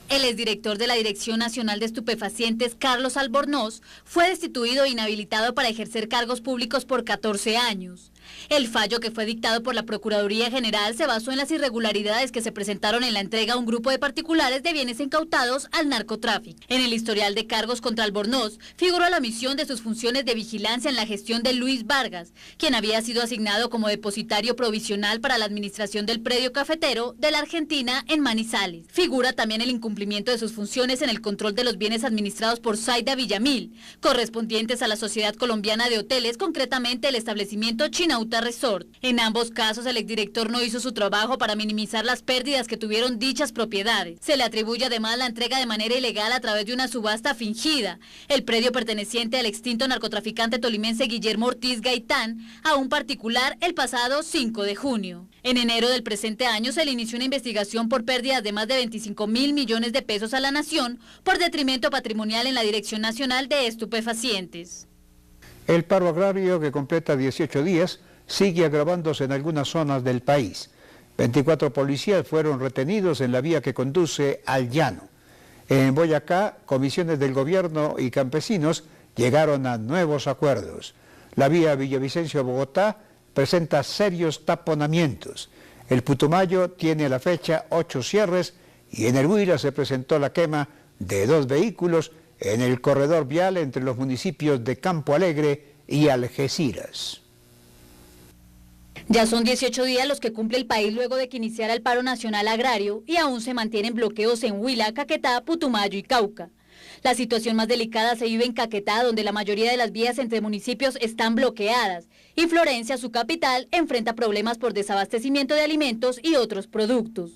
El exdirector de la Dirección Nacional de Estupefacientes, Carlos Albornoz, fue destituido e inhabilitado para ejercer cargos públicos por 14 años. El fallo, que fue dictado por la Procuraduría General, se basó en las irregularidades que se presentaron en la entrega a un grupo de particulares de bienes incautados al narcotráfico. En el historial de cargos contra Albornoz figuró la omisión de sus funciones de vigilancia en la gestión de Luis Vargas, quien había sido asignado como depositario provisional para la administración del predio cafetero de la Argentina en Manizales. Figura también el incumplimiento de sus funciones en el control de los bienes administrados por Zaida Villamil, correspondientes a la Sociedad Colombiana de Hoteles, concretamente el establecimiento Chinauta Resort. En ambos casos, el exdirector no hizo su trabajo para minimizar las pérdidas que tuvieron dichas propiedades. Se le atribuye además la entrega de manera ilegal a través de una subasta fingida, el predio perteneciente al extinto narcotraficante tolimense Guillermo Ortiz Gaitán, a un particular el pasado 5 de junio. En enero del presente año se le inició una investigación por pérdidas de más de 25.000 millones de pesos a la nación por detrimento patrimonial en la Dirección Nacional de Estupefacientes. El paro agrario, que completa 18 días, sigue agravándose en algunas zonas del país. 24 policías fueron retenidos en la vía que conduce al llano. En Boyacá, comisiones del gobierno y campesinos llegaron a nuevos acuerdos. La vía Villavicencio-Bogotá presenta serios taponamientos. El Putumayo tiene a la fecha 8 cierres y en el Huila se presentó la quema de 2 vehículos en el corredor vial entre los municipios de Campo Alegre y Algeciras. Ya son 18 días los que cumple el país luego de que iniciara el paro nacional agrario y aún se mantienen bloqueos en Huila, Caquetá, Putumayo y Cauca. La situación más delicada se vive en Caquetá, donde la mayoría de las vías entre municipios están bloqueadas, y Florencia, su capital, enfrenta problemas por desabastecimiento de alimentos y otros productos.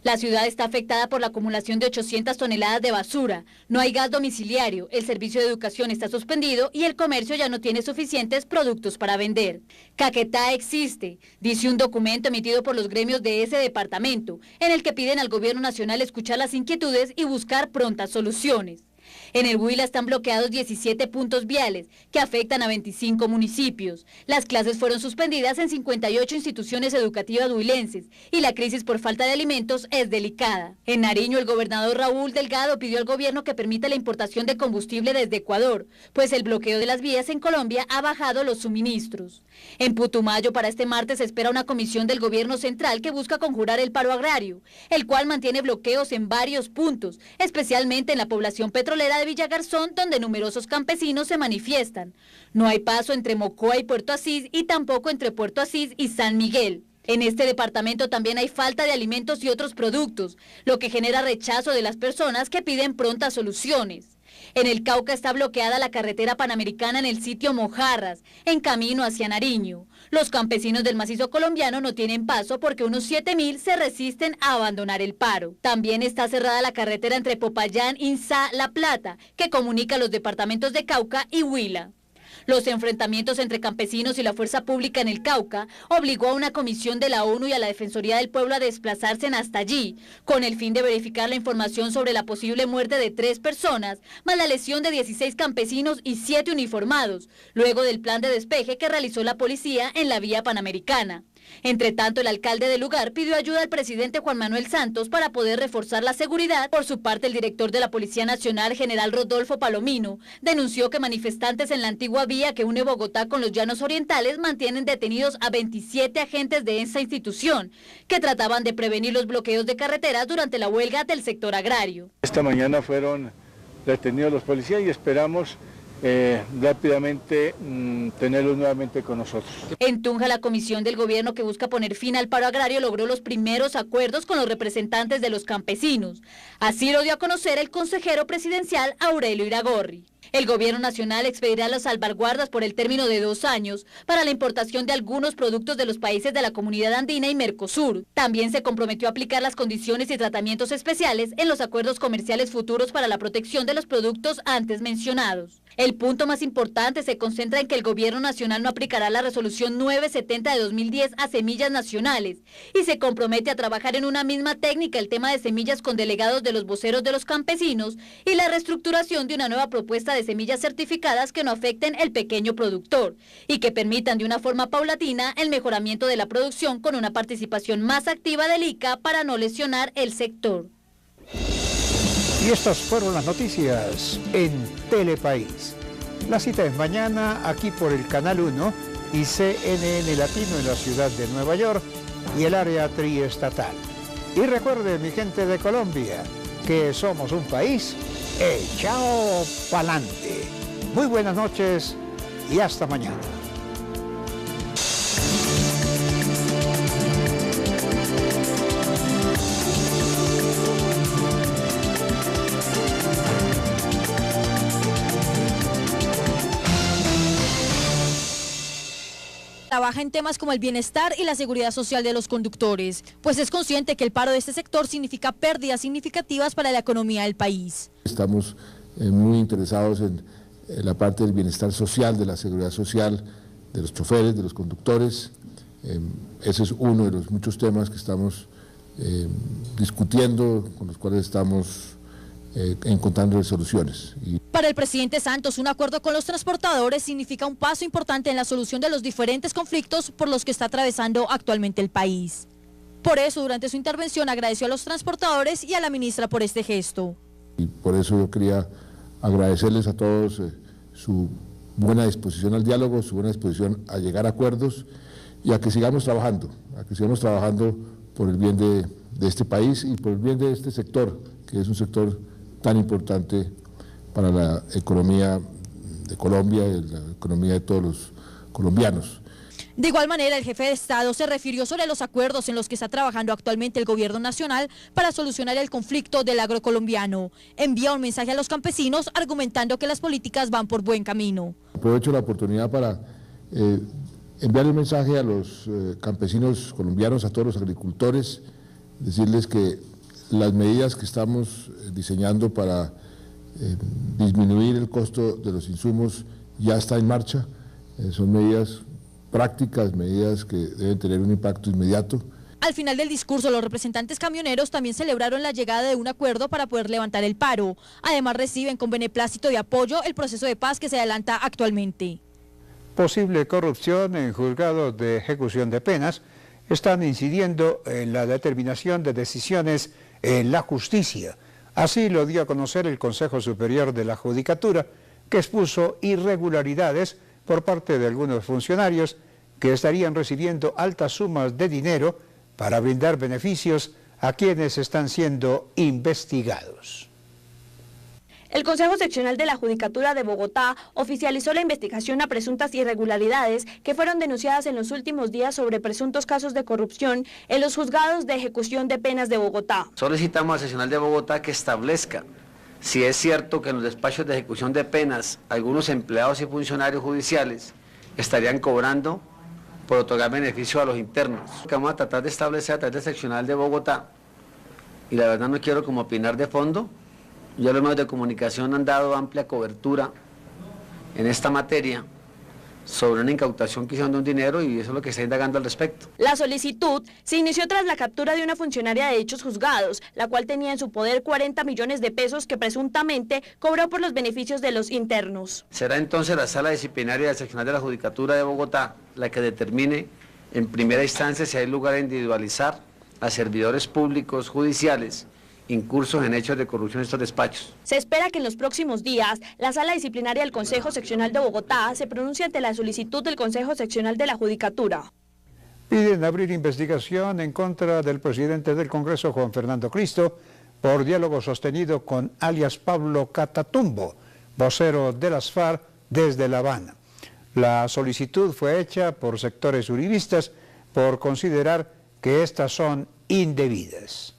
La ciudad está afectada por la acumulación de 800 toneladas de basura, no hay gas domiciliario, el servicio de educación está suspendido y el comercio ya no tiene suficientes productos para vender. Caquetá existe, dice un documento emitido por los gremios de ese departamento, en el que piden al gobierno nacional escuchar las inquietudes y buscar prontas soluciones. En el Huila están bloqueados 17 puntos viales que afectan a 25 municipios. Las clases fueron suspendidas en 58 instituciones educativas huilenses y la crisis por falta de alimentos es delicada. En Nariño, el gobernador Raúl Delgado pidió al gobierno que permita la importación de combustible desde Ecuador, pues el bloqueo de las vías en Colombia ha bajado los suministros. En Putumayo, para este martes se espera una comisión del gobierno central que busca conjurar el paro agrario, el cual mantiene bloqueos en varios puntos, especialmente en la población petrolera de Villagarzón, donde numerosos campesinos se manifiestan. No hay paso entre Mocoa y Puerto Asís y tampoco entre Puerto Asís y San Miguel. En este departamento también hay falta de alimentos y otros productos, lo que genera rechazo de las personas que piden prontas soluciones. En el Cauca está bloqueada la carretera panamericana en el sitio Mojarras, en camino hacia Nariño. Los campesinos del macizo colombiano no tienen paso porque unos 7.000 se resisten a abandonar el paro. También está cerrada la carretera entre Popayán, Insá, La Plata, que comunica los departamentos de Cauca y Huila. Los enfrentamientos entre campesinos y la fuerza pública en el Cauca obligó a una comisión de la ONU y a la Defensoría del Pueblo a desplazarse hasta allí, con el fin de verificar la información sobre la posible muerte de 3 personas, más la lesión de 16 campesinos y 7 uniformados, luego del plan de despeje que realizó la policía en la vía panamericana. Entre tanto, el alcalde del lugar pidió ayuda al presidente Juan Manuel Santos para poder reforzar la seguridad. Por su parte, el director de la Policía Nacional, general Rodolfo Palomino, denunció que manifestantes en la antigua vía que une Bogotá con los Llanos Orientales mantienen detenidos a 27 agentes de esa institución, que trataban de prevenir los bloqueos de carreteras durante la huelga del sector agrario. Esta mañana fueron detenidos los policías y esperamos rápidamente tenerlos nuevamente con nosotros. En Tunja, la comisión del gobierno que busca poner fin al paro agrario logró los primeros acuerdos con los representantes de los campesinos. Así lo dio a conocer el consejero presidencial Aurelio Iragorri. El gobierno nacional expedirá las salvaguardas por el término de 2 años para la importación de algunos productos de los países de la Comunidad Andina y Mercosur. También se comprometió a aplicar las condiciones y tratamientos especiales en los acuerdos comerciales futuros para la protección de los productos antes mencionados. El punto más importante se concentra en que el gobierno nacional no aplicará la resolución 970 de 2010 a semillas nacionales y se compromete a trabajar en una misma técnica el tema de semillas con delegados de los voceros de los campesinos y la reestructuración de una nueva propuesta de semillas certificadas que no afecten el pequeño productor y que permitan de una forma paulatina el mejoramiento de la producción con una participación más activa del ICA para no lesionar el sector. Y estas fueron las noticias en Telepaís. La cita es mañana aquí por el Canal 1 y CNN Latino en la ciudad de Nueva York y el área triestatal. Y recuerden, mi gente de Colombia, que somos un país echado pa'lante. Muy buenas noches y hasta mañana. Trabaja en temas como el bienestar y la seguridad social de los conductores, pues es consciente que el paro de este sector significa pérdidas significativas para la economía del país. Estamos muy interesados en la parte del bienestar social, de la seguridad social, de los choferes, de los conductores. Ese es uno de los muchos temas que estamos discutiendo, con los cuales estamos encontrando soluciones. Para el presidente Santos, un acuerdo con los transportadores significa un paso importante en la solución de los diferentes conflictos por los que está atravesando actualmente el país. Por eso, durante su intervención, agradeció a los transportadores y a la ministra por este gesto. Y por eso yo quería agradecerles a todos su buena disposición al diálogo, su buena disposición a llegar a acuerdos y a que sigamos trabajando por el bien de este país y por el bien de este sector, que es un sector tan importante para la economía de Colombia y la economía de todos los colombianos. De igual manera, el jefe de Estado se refirió sobre los acuerdos en los que está trabajando actualmente el gobierno nacional para solucionar el conflicto del agrocolombiano. Envía un mensaje a los campesinos argumentando que las políticas van por buen camino. Aprovecho la oportunidad para enviar un mensaje a los campesinos colombianos, a todos los agricultores, decirles que las medidas que estamos diseñando para disminuir el costo de los insumos ya está en marcha. Son medidas prácticas, medidas que deben tener un impacto inmediato. Al final del discurso, los representantes camioneros también celebraron la llegada de un acuerdo para poder levantar el paro. Además, reciben con beneplácito y apoyo el proceso de paz que se adelanta actualmente. Posible corrupción en juzgados de ejecución de penas están incidiendo en la determinación de decisiones en la justicia. Así lo dio a conocer el Consejo Superior de la Judicatura, que expuso irregularidades por parte de algunos funcionarios que estarían recibiendo altas sumas de dinero para brindar beneficios a quienes están siendo investigados. El Consejo Seccional de la Judicatura de Bogotá oficializó la investigación a presuntas irregularidades que fueron denunciadas en los últimos días sobre presuntos casos de corrupción en los juzgados de ejecución de penas de Bogotá. Solicitamos al Seccional de Bogotá que establezca si es cierto que en los despachos de ejecución de penas algunos empleados y funcionarios judiciales estarían cobrando por otorgar beneficio a los internos. Que vamos a tratar de establecer a través del Seccional de Bogotá, y la verdad no quiero como opinar de fondo. Ya los medios de comunicación han dado amplia cobertura en esta materia sobre una incautación que hicieron de un dinero y eso es lo que está indagando al respecto. La solicitud se inició tras la captura de una funcionaria de dichos juzgados, la cual tenía en su poder 40 millones de pesos que presuntamente cobró por los beneficios de los internos. Será entonces la Sala Disciplinaria del Seccional de la Judicatura de Bogotá la que determine En primera instancia, si hay lugar a individualizar a servidores públicos judiciales incursos en hechos de corrupción en estos despachos. Se espera que en los próximos días la Sala Disciplinaria del Consejo Seccional de Bogotá se pronuncie ante la solicitud del Consejo Seccional de la Judicatura. Piden abrir investigación en contra del presidente del Congreso, Juan Fernando Cristo, por diálogo sostenido con alias Pablo Catatumbo, vocero de las FARC desde La Habana. La solicitud fue hecha por sectores uribistas por considerar que estas son indebidas.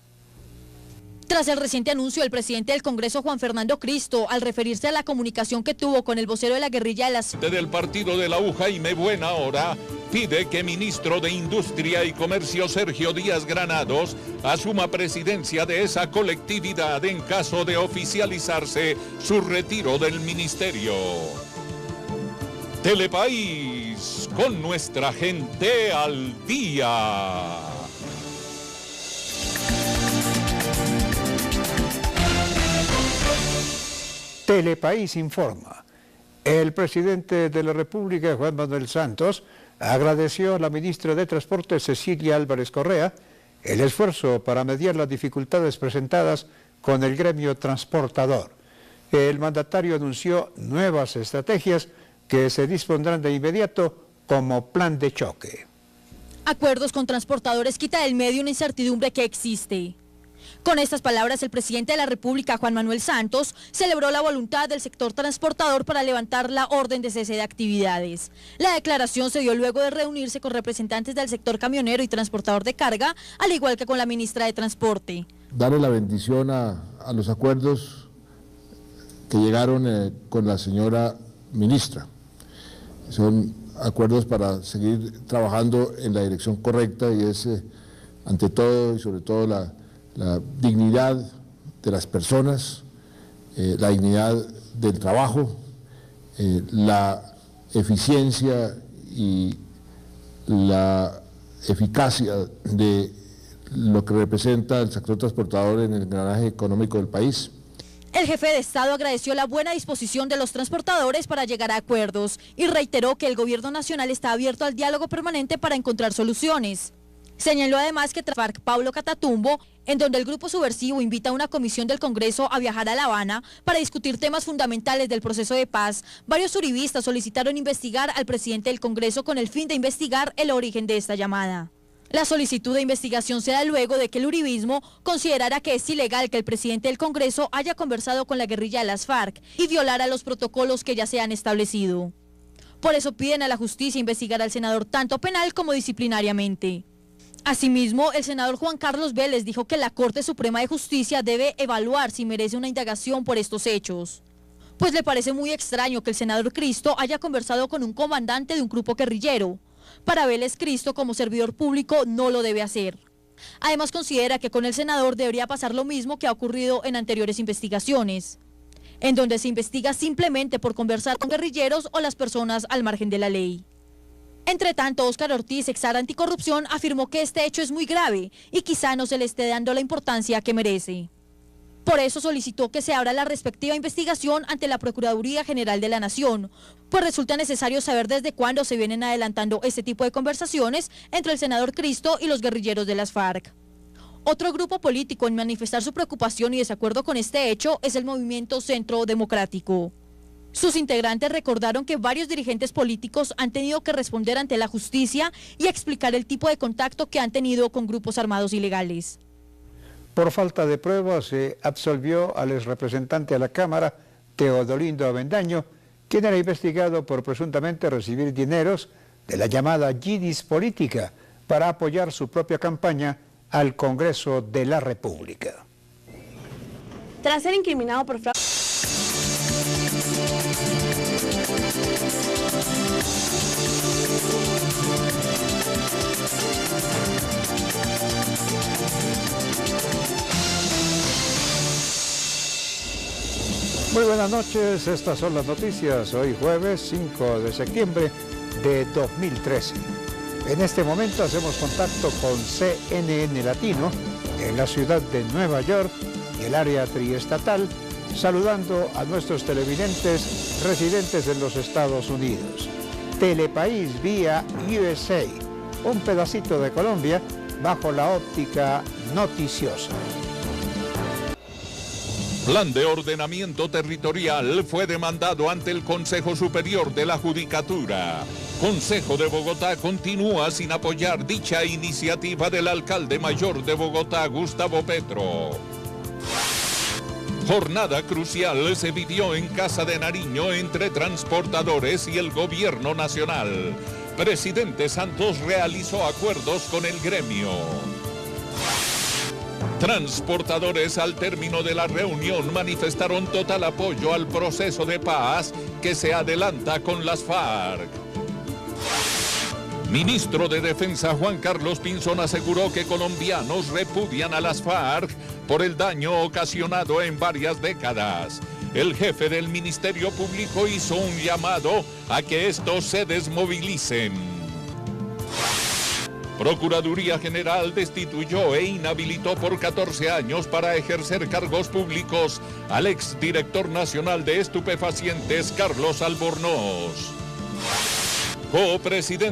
Tras el reciente anuncio del presidente del Congreso, Juan Fernando Cristo, al referirse a la comunicación que tuvo con el vocero de la guerrilla de las... Del partido de la U, Jaime Buenahora, pide que ministro de Industria y Comercio, Sergio Díaz Granados, asuma presidencia de esa colectividad en caso de oficializarse su retiro del ministerio. Telepaís, con nuestra gente al día. Telepaís informa. El presidente de la República, Juan Manuel Santos, agradeció a la ministra de Transporte, Cecilia Álvarez Correa, el esfuerzo para mediar las dificultades presentadas con el gremio transportador. El mandatario anunció nuevas estrategias que se dispondrán de inmediato como plan de choque. Acuerdos con transportadores quita del medio una incertidumbre que existe. Con estas palabras, el presidente de la República, Juan Manuel Santos, celebró la voluntad del sector transportador para levantar la orden de cese de actividades. La declaración se dio luego de reunirse con representantes del sector camionero y transportador de carga, al igual que con la ministra de Transporte. Darle la bendición a los acuerdos que llegaron con la señora ministra. Son acuerdos para seguir trabajando en la dirección correcta y es, ante todo y sobre todo, la dignidad de las personas, la dignidad del trabajo, la eficiencia y la eficacia de lo que representa el sector transportador en el engranaje económico del país. El jefe de Estado agradeció la buena disposición de los transportadores para llegar a acuerdos y reiteró que el gobierno nacional está abierto al diálogo permanente para encontrar soluciones. Señaló además que tras FARC Pablo Catatumbo, en donde el grupo subversivo invita a una comisión del Congreso a viajar a La Habana para discutir temas fundamentales del proceso de paz, varios uribistas solicitaron investigar al presidente del Congreso con el fin de investigar el origen de esta llamada. La solicitud de investigación se da luego de que el uribismo considerara que es ilegal que el presidente del Congreso haya conversado con la guerrilla de las FARC y violara los protocolos que ya se han establecido. Por eso piden a la justicia investigar al senador tanto penal como disciplinariamente. Asimismo, el senador Juan Carlos Vélez dijo que la Corte Suprema de Justicia debe evaluar si merece una indagación por estos hechos. Pues le parece muy extraño que el senador Cristo haya conversado con un comandante de un grupo guerrillero. Para Vélez, Cristo como servidor público no lo debe hacer. Además considera que con el senador debería pasar lo mismo que ha ocurrido en anteriores investigaciones, en donde se investiga simplemente por conversar con guerrilleros o las personas al margen de la ley. Entre tanto, Óscar Ortiz, exar anticorrupción, afirmó que este hecho es muy grave y quizá no se le esté dando la importancia que merece. Por eso solicitó que se abra la respectiva investigación ante la Procuraduría General de la Nación, pues resulta necesario saber desde cuándo se vienen adelantando este tipo de conversaciones entre el senador Cristo y los guerrilleros de las FARC. Otro grupo político en manifestar su preocupación y desacuerdo con este hecho es el Movimiento Centro Democrático. Sus integrantes recordaron que varios dirigentes políticos han tenido que responder ante la justicia y explicar el tipo de contacto que han tenido con grupos armados ilegales. Por falta de pruebas se absolvió al exrepresentante a la Cámara, Teodolindo Avendaño, quien era investigado por presuntamente recibir dineros de la llamada Yidis política para apoyar su propia campaña al Congreso de la República. Tras ser incriminado por fraude... Muy buenas noches, estas son las noticias, hoy jueves 5 de septiembre de 2013. En este momento hacemos contacto con CNN Latino en la ciudad de Nueva York y el área triestatal, saludando a nuestros televidentes residentes en los Estados Unidos. Telepaís vía USA un pedacito de Colombia bajo la óptica noticiosa. Plan de ordenamiento territorial fue demandado ante el Consejo Superior de la Judicatura. Consejo de Bogotá continúa sin apoyar dicha iniciativa del alcalde mayor de Bogotá, Gustavo Petro. Jornada crucial se vivió en Casa de Nariño entre transportadores y el gobierno nacional. Presidente Santos realizó acuerdos con el gremio. Transportadores al término de la reunión manifestaron total apoyo al proceso de paz que se adelanta con las FARC. Ministro de Defensa Juan Carlos Pinzón aseguró que colombianos repudian a las FARC por el daño ocasionado en varias décadas. El jefe del Ministerio Público hizo un llamado a que estos se desmovilicen. Procuraduría General destituyó e inhabilitó por 14 años para ejercer cargos públicos al exdirector nacional de estupefacientes, Carlos Albornoz. Copresidente